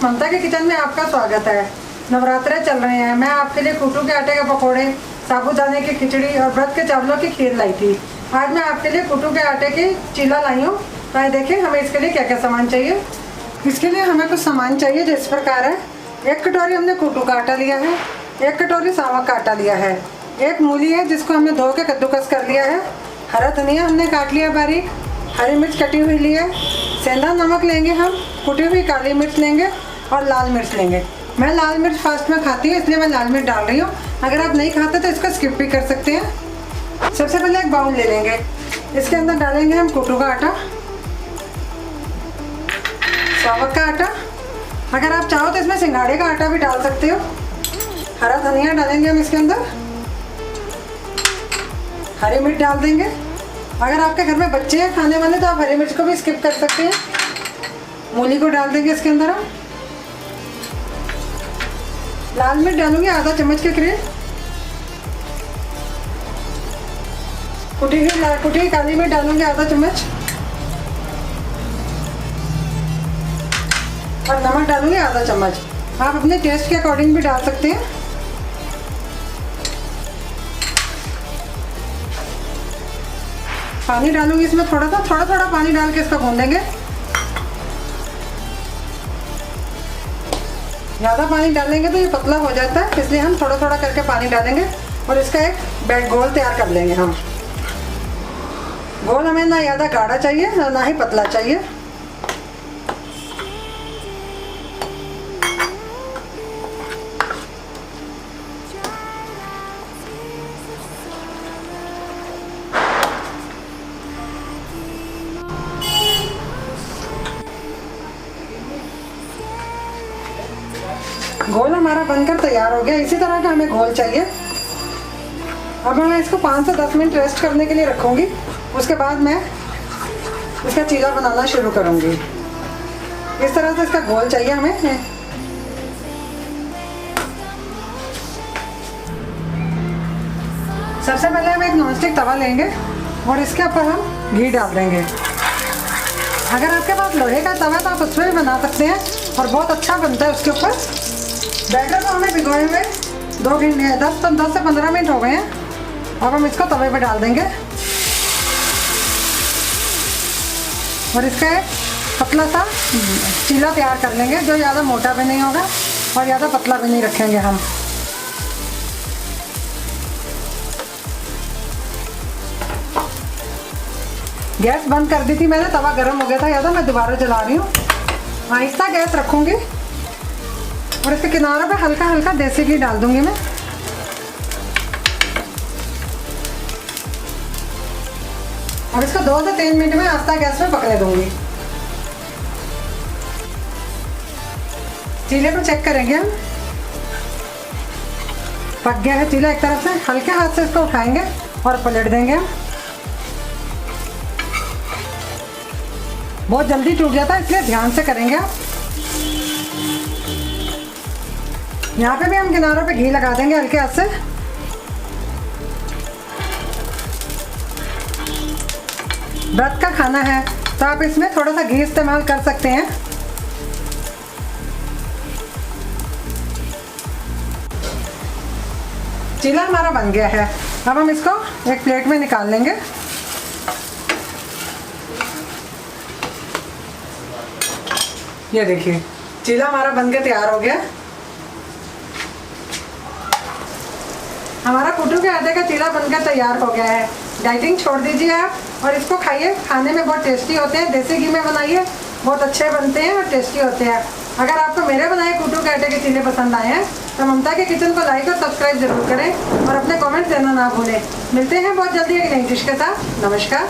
ममता के किचन में आपका स्वागत है। नवरात्रे चल रहे हैं। मैं आपके लिए कुट्टू के आटे के पकोड़े, साबूदाने की खिचड़ी और व्रत के चावलों की खीर लाई थी। आज मैं आपके लिए कुट्टू के आटे की चीला लाई हूँ। तो देखें हमें इसके लिए क्या क्या सामान चाहिए। इसके लिए हमें कुछ सामान चाहिए जिस प्रकार है। 1 कटोरी हमने कुट्टू का आटा लिया है, 1 कटोरी सावक का आटा लिया है, 1 मूली है जिसको हमने धो के कद्दूकस कर लिया है, हरा धनिया हमने काट लिया बारीक, हरी मिर्च कटी हुई ली है, सेंधा नमक लेंगे हम, कुटी हुई काली मिर्च लेंगे और लाल मिर्च लेंगे। मैं लाल मिर्च फास्ट में खाती हूँ इसलिए मैं लाल मिर्च डाल रही हूँ। अगर आप नहीं खाते तो इसको स्किप भी कर सकते हैं। सबसे पहले एक बाउल ले लेंगे, इसके अंदर डालेंगे हम कुट्टू का आटा, सावक का आटा, अगर आप चाहो तो इसमें सिंघाड़े का आटा भी डाल सकते हो। हरा धनिया डालेंगे हम इसके अंदर, हरी मिर्च डाल देंगे। अगर आपके घर में बच्चे हैं खाने वाले तो आप हरी मिर्च को भी स्किप कर सकते हैं। मूली को डाल देंगे इसके अंदर हम। लाल मिर्च डालूंगी आधा चम्मच के करीब, कुटी हुई काली मिर्च डालूंगी आधा चम्मच और नमक डालूंगी आधा चम्मच। आप अपने टेस्ट के अकॉर्डिंग भी डाल सकते हैं। पानी डालूंगी इसमें थोड़ा थोड़ा पानी डाल के इसको भून देंगे। ज़्यादा पानी डालेंगे तो ये पतला हो जाता है, इसलिए हम थोड़ा थोड़ा करके पानी डालेंगे और इसका एक बैट गोल तैयार कर लेंगे हम। गोल हमें ना ज़्यादा गाढ़ा चाहिए ना ही पतला चाहिए। घोल हमारा बनकर तैयार हो गया। इसी तरह का हमें घोल चाहिए। अब मैं इसको 5 से 10 मिनट रेस्ट करने के लिए रखूँगी। उसके बाद मैं इसका चीला बनाना शुरू करूँगी। इस तरह से इसका घोल चाहिए हमें। सबसे पहले हम एक नॉनस्टिक तवा लेंगे और इसके ऊपर हम घी डाल देंगे। अगर आपके पास लोहे का तवा है तो आप उसमें भी बना सकते हैं और बहुत अच्छा बनता है उसके ऊपर। बैटर को हमें भिगोए हुए 10 से 15 मिनट हो गए हैं। अब हम इसको तवे पे डाल देंगे और इसका एक पतला सा चीला तैयार कर लेंगे जो ज़्यादा मोटा भी नहीं होगा और ज़्यादा पतला भी नहीं रखेंगे हम। गैस बंद कर दी थी मैंने, तवा गर्म हो गया था ज़्यादा। मैं दोबारा जला रही हूँ। आहिस्ता गैस रखूँगी और इसके किनारों पे हल्का हल्का देसी घी डाल दूंगी मैं। अब इसको 2 से 3 मिनट में आस्था गैस में पकने दूंगी। चीले को चेक करेंगे हम। पक गया है चीला एक तरफ से। हल्के हाथ से इसको उठाएंगे और पलट देंगे हम। बहुत जल्दी टूट जाता है इसलिए ध्यान से करेंगे आप। यहाँ पे भी हम किनारों पे घी लगा देंगे हल्के हाथ से। व्रत का खाना है तो आप इसमें थोड़ा सा घी इस्तेमाल कर सकते हैं। चीला हमारा बन गया है। अब हम इसको एक प्लेट में निकाल लेंगे। ये देखिए चीला हमारा बनकर तैयार हो गया। हमारा कुट्टू के आटे का चीला बनकर तैयार हो गया है। डाइटिंग छोड़ दीजिए आप और इसको खाइए। खाने में बहुत टेस्टी होते हैं। देसी घी में बनाइए, बहुत अच्छे बनते हैं और टेस्टी होते हैं। अगर आपको मेरे बनाए कुट्टू के आटे के चीले पसंद आए हैं तो ममता के किचन को लाइक और सब्सक्राइब जरूर करें और अपने कमेंट देना ना भूलें। मिलते हैं बहुत जल्दी एक नई डिश के साथ। नमस्कार।